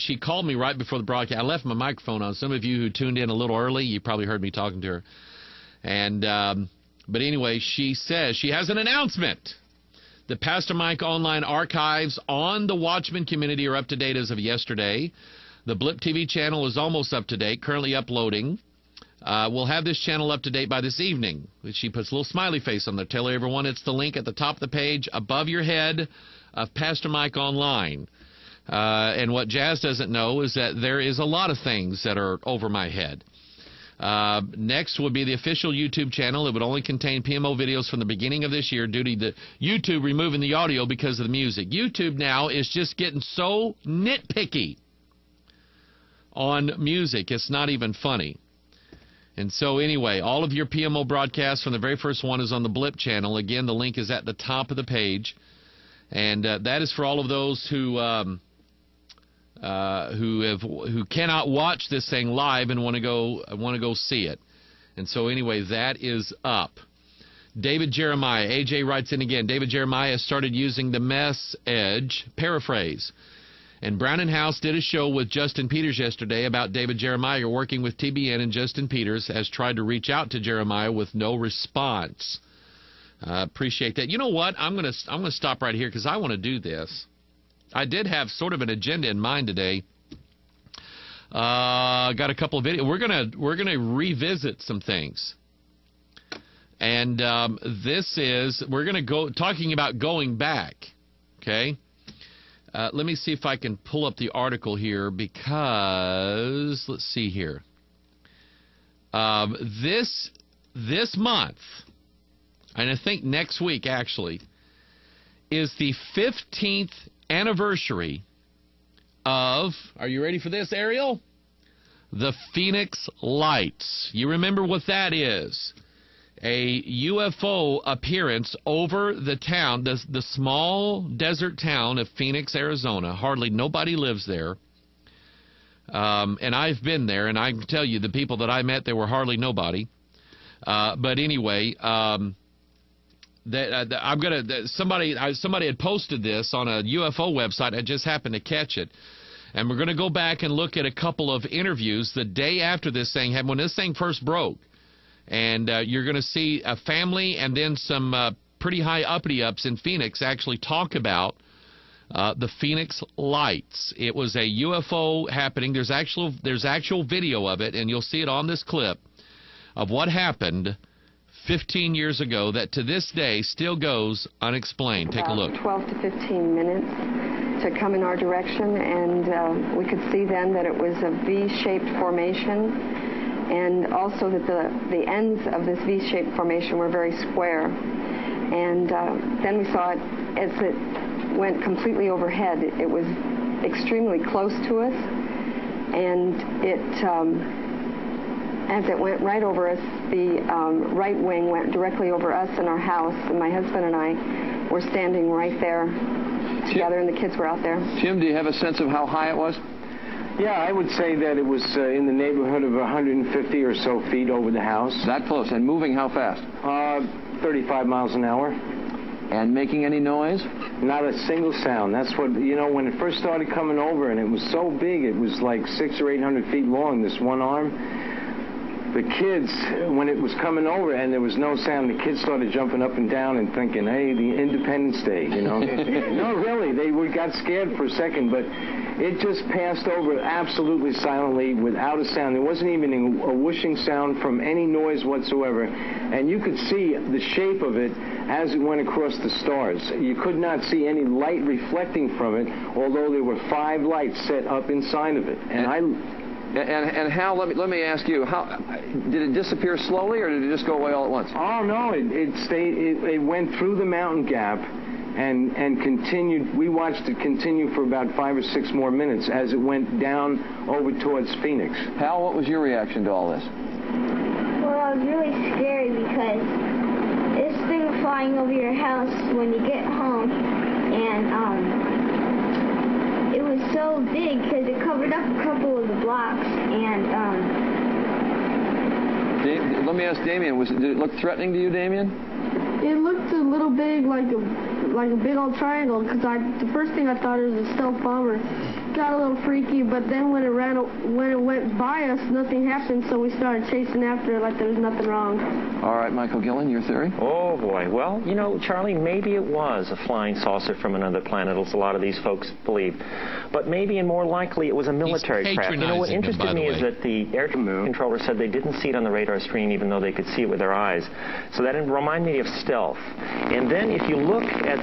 she called me right before the broadcast. I left my microphone on. Some of you who tuned in a little early, you probably heard me talking to her. And but anyway, she says she has an announcement. The Pastor Mike online archives on the Watchman community are up to date as of yesterday. The Blip TV channel is almost up to date, currently uploading. We'll have this channel up to date by this evening. She puts a little smiley face on there. Tell everyone it's the link at the top of the page above your head of Pastor Mike Online. And what Jazz doesn't know is that there is a lot of things that are over my head. Next would be the official YouTube channel. It would only contain PMO videos from the beginning of this year due to the YouTube removing the audio because of the music. YouTube now is just getting so nitpicky on music. It's not even funny. And so anyway, all of your PMO broadcasts from the very first one is on the Blip channel. Again, the link is at the top of the page. And that is for all of those who cannot watch this thing live and want to go see it. And so anyway, that is up. David Jeremiah, AJ writes in again. David Jeremiah started using the message paraphrase. And Brown and House did a show with Justin Peters yesterday about David Jeremiah working with TBN, and Justin Peters has tried to reach out to Jeremiah with no response. Appreciate that. You know what? I'm gonna stop right here because I want to do this. I did have sort of an agenda in mind today. Got a couple of videos. We're gonna revisit some things, and we're gonna go talking about going back. Okay. Let me see if I can pull up the article here because let's see here. This month, and I think next week actually, is the 15th anniversary of, are you ready for this, Ariel? The Phoenix Lights. You remember what that is? A UFO appearance over the town, the small desert town of Phoenix, Arizona. Hardly nobody lives there. And I've been there, and I can tell you the people that I met, there were hardly nobody. But anyway, somebody had posted this on a UFO website. I just happened to catch it. And we're going to go back and look at a couple of interviews the day after this thing happened, when this thing first broke. And you're going to see a family and then some pretty high uppity-ups in Phoenix actually talk about the Phoenix Lights. It was a UFO happening. There's actual video of it, and you'll see it on this clip of what happened 15 years ago that to this day still goes unexplained. Take a look. 12 to 15 minutes to come in our direction, and we could see then that it was a V-shaped formation. And also that the ends of this V-shaped formation were very square. And then we saw it as it went completely overhead. It was extremely close to us, and as it went right over us, the right wing went directly over us and our house, and my husband and I were standing right there together, and the kids were out there. Jim, do you have a sense of how high it was? Yeah, I would say that it was in the neighborhood of 150 or so feet over the house. That close. And moving how fast? 35 miles an hour. And making any noise? Not a single sound. That's what, you know, when it first started coming over, and it was so big, it was like 600 or 800 feet long, this one arm. The kids, when it was coming over and there was no sound, the kids started jumping up and down and thinking, hey, the Independence Day, you know. No, really, we got scared for a second, but it just passed over absolutely silently without a sound. There wasn't even a whooshing sound from any noise whatsoever. And you could see the shape of it as it went across the stars. You could not see any light reflecting from it, although there were 5 lights set up inside of it. And how, let me ask you, how did it disappear slowly, or did it just go away all at once? Oh, no, it went through the mountain gap and continued. We watched it continue for about 5 or 6 more minutes as it went down over towards Phoenix. Hal, what was your reaction to all this? Well, it was really scary because this thing was flying over your house when you get home, and it was so big because it covered up a couple of the blocks, and let me ask Damien, did it look threatening to you, Damien? It looked a little big, like a big old triangle, because the first thing I thought it was a stealth bomber got a little freaky, but then when it went by us, nothing happened, so we started chasing after it like there was nothing wrong. All right, Michael Gillen, your theory? Oh, boy. Well, you know, Charlie, maybe it was a flying saucer from another planet, as a lot of these folks believe. But maybe, and more likely, it was a military craft. You know, what interested me is that the air controller said they didn't see it on the radar screen, even though they could see it with their eyes. So that reminded me of stealth. And then if you look at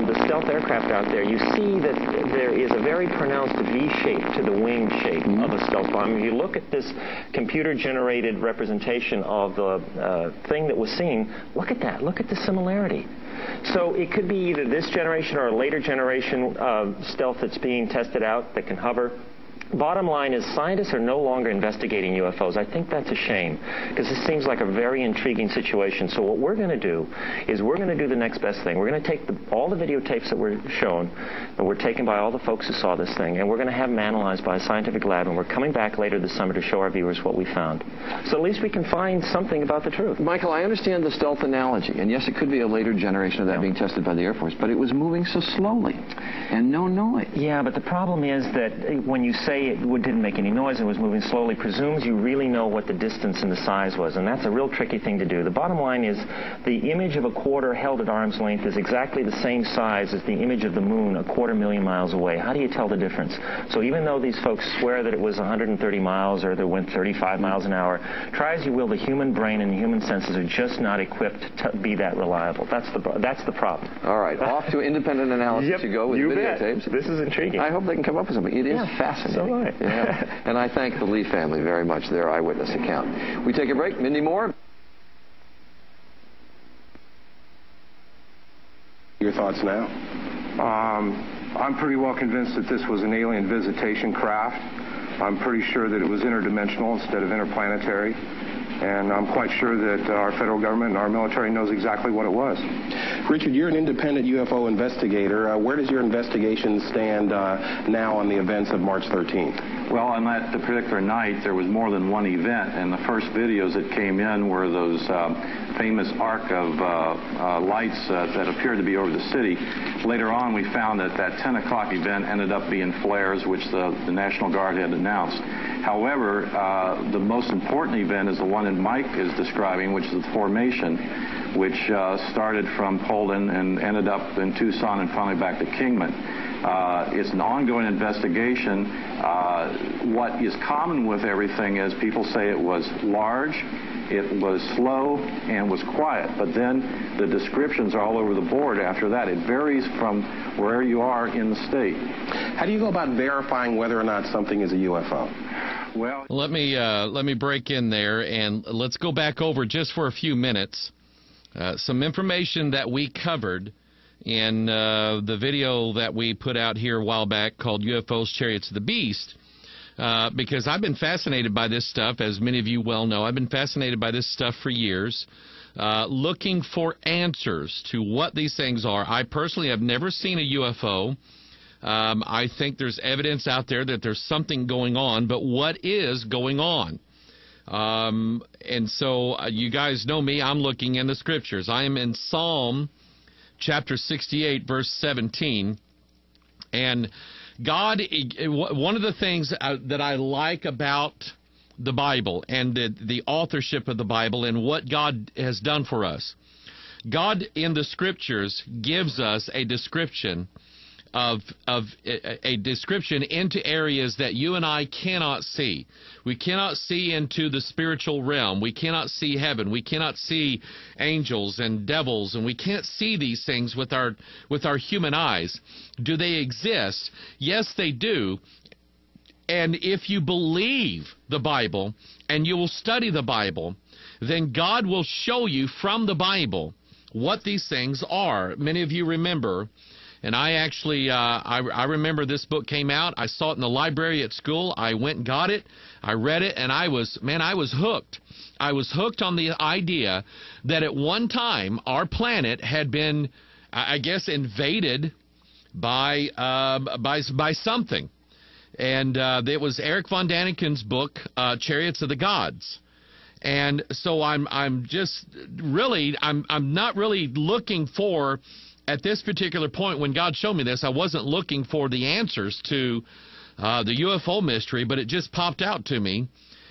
the stealth aircraft out there, you see that there is a very pronounced V shape to the wing shape of a stealth bomber. If you look at this computer-generated representation of the thing that was seen, look at that. Look at the similarity. So it could be either this generation or a later generation of stealth that's being tested out that can hover. Bottom line is scientists are no longer investigating UFOs. I think that's a shame, because this seems like a very intriguing situation. So what we're going to do is we're going to do the next best thing. We're going to take all the videotapes that were shown, that were taken by all the folks who saw this thing, and we're going to have them analyzed by a scientific lab, and we're coming back later this summer to show our viewers what we found. So at least we can find something about the truth. Michael, I understand the stealth analogy, and yes, it could be a later generation of that being tested by the Air Force, but it was moving so slowly and no noise. Yeah, but the problem is that when you say it didn't make any noise and was moving slowly, presumes you really know what the distance and the size was, and that's a real tricky thing to do. The bottom line is the image of a quarter held at arm's length is exactly the same size as the image of the moon 250,000 miles away. How do you tell the difference? So even though these folks swear that it was 130 miles or they went 35 miles an hour, try as you will, the human brain and the human senses are just not equipped to be that reliable. That's the problem. All right, off to independent analysis you go with videotapes. This is intriguing. I hope they can come up with something. It is fascinating. So do I. Yeah. And I thank the Lee family very much, their eyewitness account. We take a break. Mindy Moore. Your thoughts now? I'm pretty well convinced that this was an alien visitation craft. I'm pretty sure that it was interdimensional instead of interplanetary. And I'm quite sure that our federal government and our military knows exactly what it was. Richard, you're an independent UFO investigator. Where does your investigation stand now on the events of March 13th? Well, on that particular night, there was more than one event, and the first videos that came in were those famous arc of lights that appeared to be over the city. Later on, we found that that 10 o'clock event ended up being flares, which the National Guard had announced. However, the most important event is the one that Mike is describing, which is the formation, which started from Poland and ended up in Tucson and finally back to Kingman. It's an ongoing investigation. What is common with everything is people say it was large, it was slow, and was quiet. But then the descriptions are all over the board after that. It varies from where you are in the state. How do you go about verifying whether or not something is a UFO? Well, let me break in there, and let's go back over just for a few minutes some information that we covered in the video that we put out here a while back called UFOs, Chariots of the Beast, because I've been fascinated by this stuff, as many of you well know. I've been fascinated by this stuff for years, looking for answers to what these things are. I personally have never seen a UFO. I think there's evidence out there that there's something going on, but what is going on? And so you guys know me. I'm looking in the scriptures. I am in Psalm chapter 68, verse 17. And God, one of the things that I like about the Bible and the authorship of the Bible and what God has done for us, God in the scriptures gives us a description of a description into areas that you and I cannot see. We cannot see into the spiritual realm. We cannot see heaven. We cannot see angels and devils, and we can't see these things with our human eyes. Do they exist? Yes, they do. And if you believe the Bible and you will study the Bible, then God will show you from the Bible what these things are. Many of you remember. And I actually, I remember this book came out. I saw it in the library at school. I went and got it. I read it, and I was hooked. I was hooked on the idea that at one time our planet had been, I guess, invaded by something. And it was Eric von Daniken's book, Chariots of the Gods. And so I'm not really looking for, at this particular point when God showed me this, I wasn't looking for the answers to the UFO mystery, but it just popped out to me.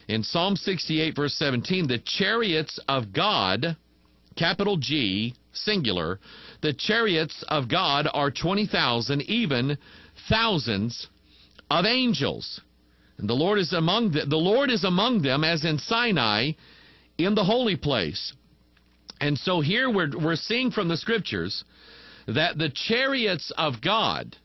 In Psalm 68, verse 17, the chariots of God, capital G, singular, the chariots of God are 20,000, even thousands of angels. And the Lord is among them, as in Sinai, in the holy place. And so here we're seeing from the Scriptures that the chariots of God,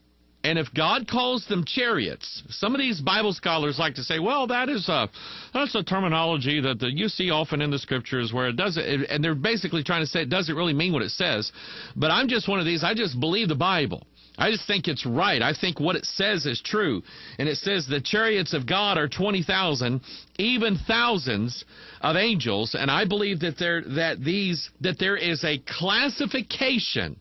and if God calls them chariots, some of these Bible scholars like to say, well, that's a terminology that you see often in the Scriptures where it doesn't, and they're basically trying to say it doesn't really mean what it says. But I'm just one of these, I just believe the Bible. I just think it's right. I think what it says is true. And it says the chariots of God are 20,000, even thousands of angels. And I believe that there is a classification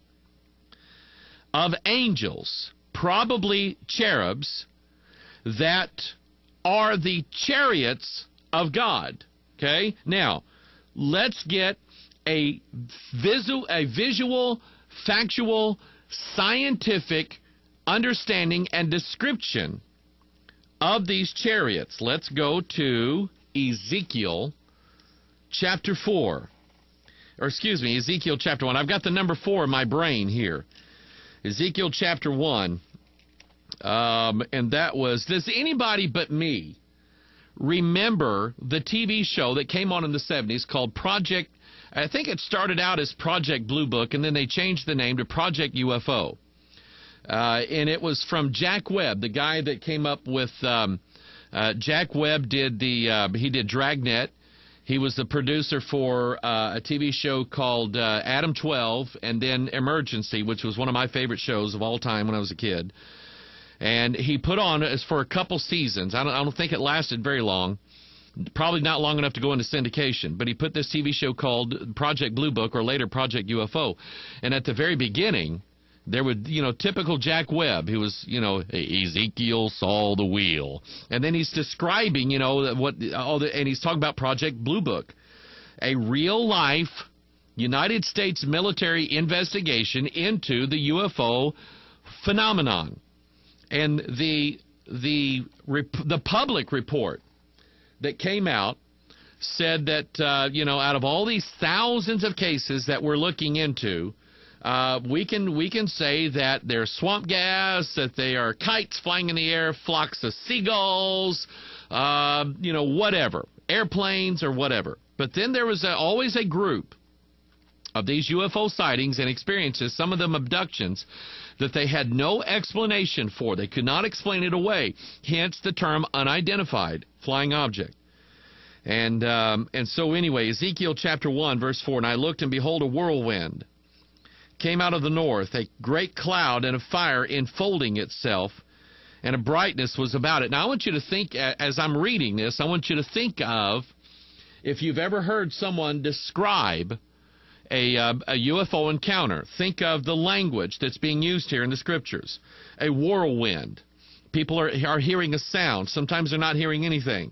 of angels, probably cherubs, that are the chariots of God. Okay? Now, let's get a visual, factual, scientific understanding and description of these chariots. Let's go to Ezekiel chapter 4. Or excuse me, Ezekiel chapter 1. I've got the number 4 in my brain here. Ezekiel chapter 1. And that was, does anybody but me remember the TV show that came on in the 70s called Project, I think it started out as Project Blue Book, and then they changed the name to Project UFO. And it was from Jack Webb, the guy that came up with, Jack Webb did he did Dragnet. He was the producer for a TV show called Adam 12, and then Emergency, which was one of my favorite shows of all time when I was a kid. And he put on, as for a couple seasons, I don't think it lasted very long, probably not long enough to go into syndication, but he put this TV show called Project Blue Book, or later Project UFO. And at the very beginning, there would, typical Jack Webb, who was, Ezekiel saw the wheel. And then he's describing, and he's talking about Project Blue Book, a real-life United States military investigation into the UFO phenomenon. And the public report that came out said that, out of all these thousands of cases that we're looking into, we can say that they're swamp gas, that they are kites flying in the air, flocks of seagulls, whatever, airplanes or whatever. But then there was always a group of these UFO sightings and experiences, some of them abductions, that they had no explanation for. They could not explain it away, hence the term unidentified flying object. And so anyway, Ezekiel chapter 1, verse 4, and I looked, and behold, a whirlwind came out of the north, a great cloud and a fire enfolding itself, and a brightness was about it. Now I want you to think, as I'm reading this, I want you to think of, if you've ever heard someone describe a UFO encounter, think of the language that's being used here in the Scriptures. A whirlwind. People are hearing a sound. Sometimes they're not hearing anything.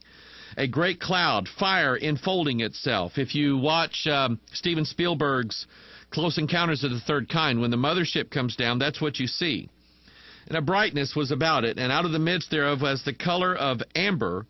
A great cloud, fire enfolding itself. If you watch Steven Spielberg's Close Encounters of the Third Kind, when the mothership comes down, that's what you see. And a brightness was about it, and out of the midst thereof was the color of amber,